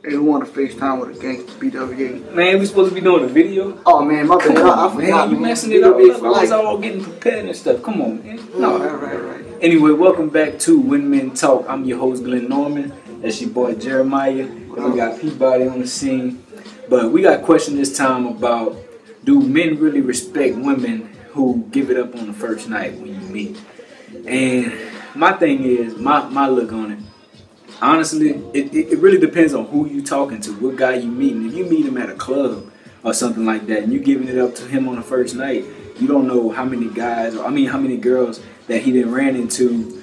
Hey, who want to FaceTime with a gangster BWA? Man, we supposed to be doing a video. Oh man, my bad. I forgot. Man, you messing it up. I was all getting prepared and stuff. Come on, man. No, right. Anyway, welcome back to When Men Talk. I'm your host, Glenn Norman. That's your boy Jeremiah. And we got Peabody on the scene. But we got a question this time about, do men really respect women who give it up on the first night when you meet? And my thing is, my look on it, honestly, it really depends on who you talking to, what guy you meeting. If you meet him at a club or something like that and you giving it up to him on the first night, you don't know how many guys, or how many girls that he didn't ran into,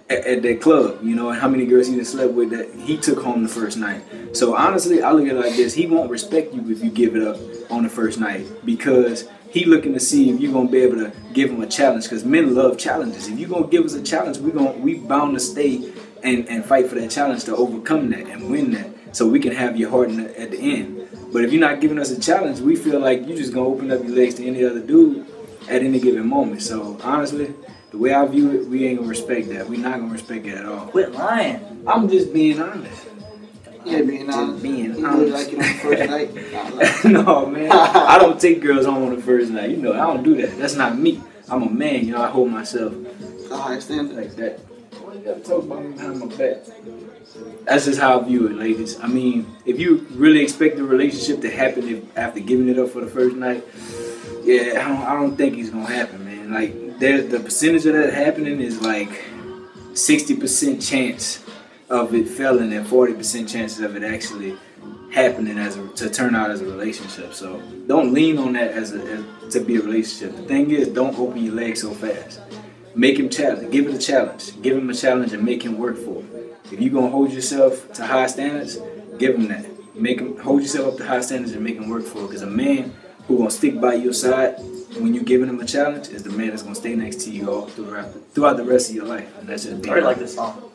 at that club, you know, and how many girls he done slept with that he took home the first night. So honestly, I look at it like this: he won't respect you if you give it up on the first night, because he looking to see if you're gonna be able to give him a challenge. Because men love challenges. If you're gonna give us a challenge, we bound to stay and fight for that challenge to overcome that and win that, so we can have your heart at the end. But if you're not giving us a challenge, we feel like you're just gonna open up your legs to any other dude at any given moment. So honestly, the way I view it, we ain't gonna respect that. We're not gonna respect it at all. Quit lying. I'm just being honest. Yeah, being honest. Just being you honest. Like it on the first night? No, man. I don't take girls home on the first night. You know, I don't do that. That's not me. I'm a man. You know, I hold myself The high standard. like that. Why you gotta talk about me behind my back? That's just how I view it, ladies. I mean, if you really expect the relationship to happen after giving it up for the first night, yeah, I don't think it's gonna happen, man. Like, the percentage of that happening is like 60% chance of it failing and 40% chances of it actually happening to turn out as a relationship. So don't lean on that as to be a relationship. The thing is, don't open your legs so fast. Make him challenge. Give it a challenge. Give him a challenge and make him work for it. If you're gonna hold yourself to high standards, give him that. Make him hold yourself up to high standards and make him work for it. Because a man who gonna stick by your side when you're giving him a challenge is the man that's gonna stay next to you all throughout the rest of your life. And that's just I really like this song.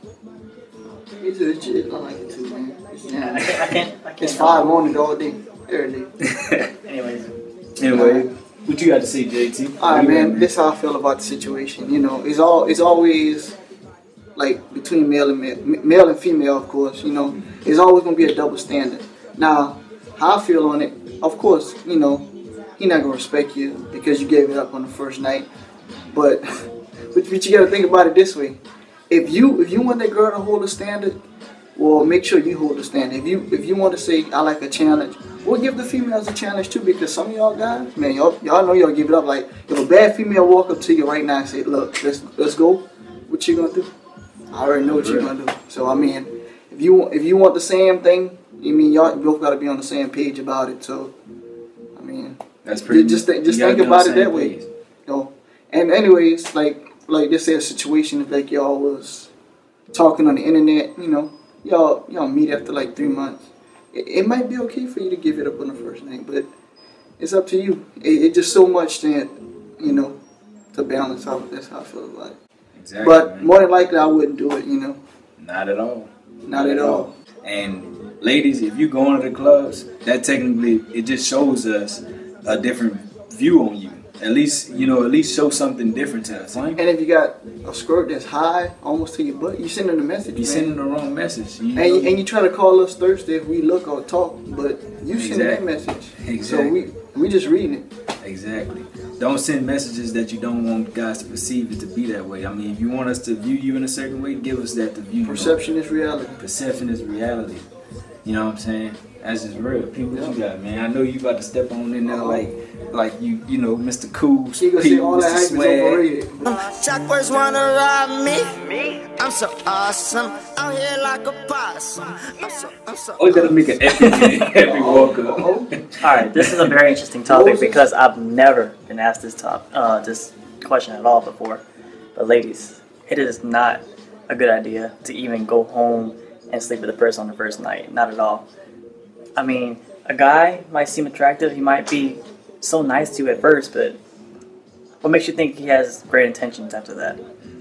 It's I like it too, man. I can't. It's 5 morning all day, every day. Anyway, what you got to say, JT? All right, man. This is how I feel about the situation. You know, it's always like between male and female, of course. You know, it's always gonna be a double standard. Now, how I feel on it, of course, you know, he not gonna respect you because you gave it up on the first night. But you gotta think about it this way: if you want that girl to hold a standard, well, make sure you hold the standard. If you want to say I like a challenge, well, give the females a challenge too, because some of y'all guys, man, y'all know y'all give it up. Like, if a bad female walk up to you right now and say, "Look, let's go," what you gonna do? I already know what you're gonna do. So I mean, if you want the same thing, I mean, y'all both gotta be on the same page about it. So I mean, that's pretty. Just think about it that way. You know? And anyways, like this here situation, if like y'all was talking on the internet, you know, y'all meet after like 3 months. It might be okay for you to give it up on the first night, but it's up to you. It's just so much that, you know, to balance out. That's how I feel about it. Exactly. But man, more than likely, I wouldn't do it. You know. not at all. Not at all. And ladies, if you go into the clubs, that technically it just shows us a different view on you. At least show something different to us. Right? And if you got a skirt that's high, almost to your butt, you sending a message. You sending the wrong message. And you try to call us thirsty if we look or talk, but you sending that message. Exactly. So we just reading it. Exactly. Don't send messages that you don't want guys to perceive it to be that way. I mean, if you want us to view you in a certain way, give us that to view. Perception is reality. Perception is reality. You know what I'm saying? That's just real. People, what you got, man? I know you about to step on in there like you know, Mr. Cool. She gonna say all that hype is overrated. Chakras wanna rob me. I'm so awesome. Out here like a possum. I'm so Oh, you gotta make an epic walk up. Alright, this is a very interesting topic because I've never been asked this question at all before. But ladies, it is not a good idea to even go home and sleep with a person on the first night. Not at all. I mean, a guy might seem attractive, he might be so nice to you at first, but what makes you think he has great intentions after that?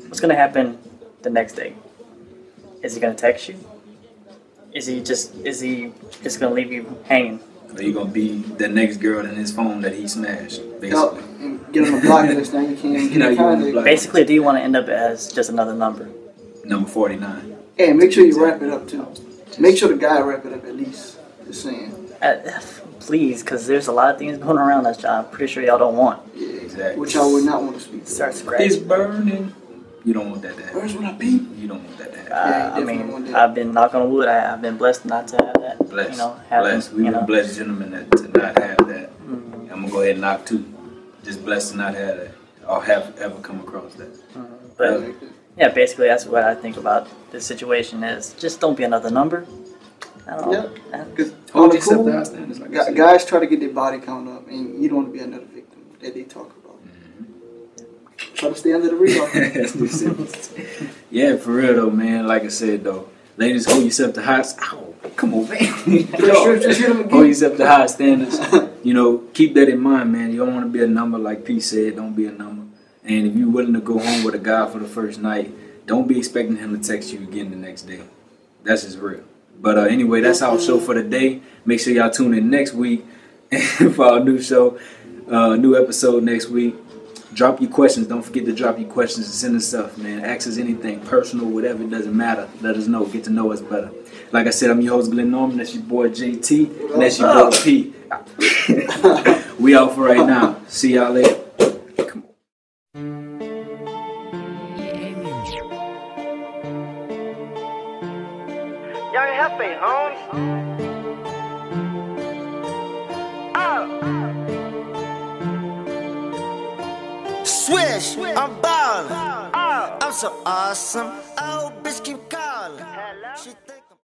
What's gonna happen the next day? Is he gonna text you? Is he just gonna leave you hanging? Are you gonna be the next girl in his phone that he smashed, basically? And get on the block list now. You can't get Now you on the contact. block. Basically, do you want to end up as just another number? Number 49. And make sure you wrap it up too. Make sure the guy wrap it up at least. Just saying. Please, because there's a lot of things going around that y'all. I'm pretty sure y'all don't want. Yeah, Exactly. which I would not want to speak to. Start It's scratching. burning. You don't want that to happen. Where's when I pee? You don't want that to happen. Yeah, I definitely want mean, that. I've been knocking on wood. I've been blessed not to have that. Blessed. You know, having, Blessed. We've you been know, blessed gentlemen to not have that. Mhm. I'm going to go ahead and knock 2. Just blessed to not have that. Or have ever come across that. But yeah, basically that's what I think about this situation is just don't be another number. I don't know. Yeah. Because Hold yourself to high standards, like I said. guys try to get their body count up, and you don't want to be another victim that they talk about. Try to stay under the radar. Yeah, for real though, man. Like I said though, ladies, hold yourself to high. Ow, come on, man. Just hit him again. Hold yourself to high standards. You know, keep that in mind, man. You don't want to be a number, like P said. Don't be a number. And if you're willing to go home with a guy for the first night, don't be expecting him to text you again the next day. That's just real. But anyway, that's our show for the day. Make sure y'all tune in next week for our new show, new episode next week. Drop your questions. Don't forget to drop your questions and send us stuff, man. Ask us anything, personal, whatever. It doesn't matter. Let us know. Get to know us better. Like I said, I'm your host, Glenn Norman. That's your boy, JT. And that's your boy, P. We out for right now. See y'all later. Come on. Young Hefe, homes. Swish, I'm ballin'. I'm so awesome. Oh, bitch, keep calling.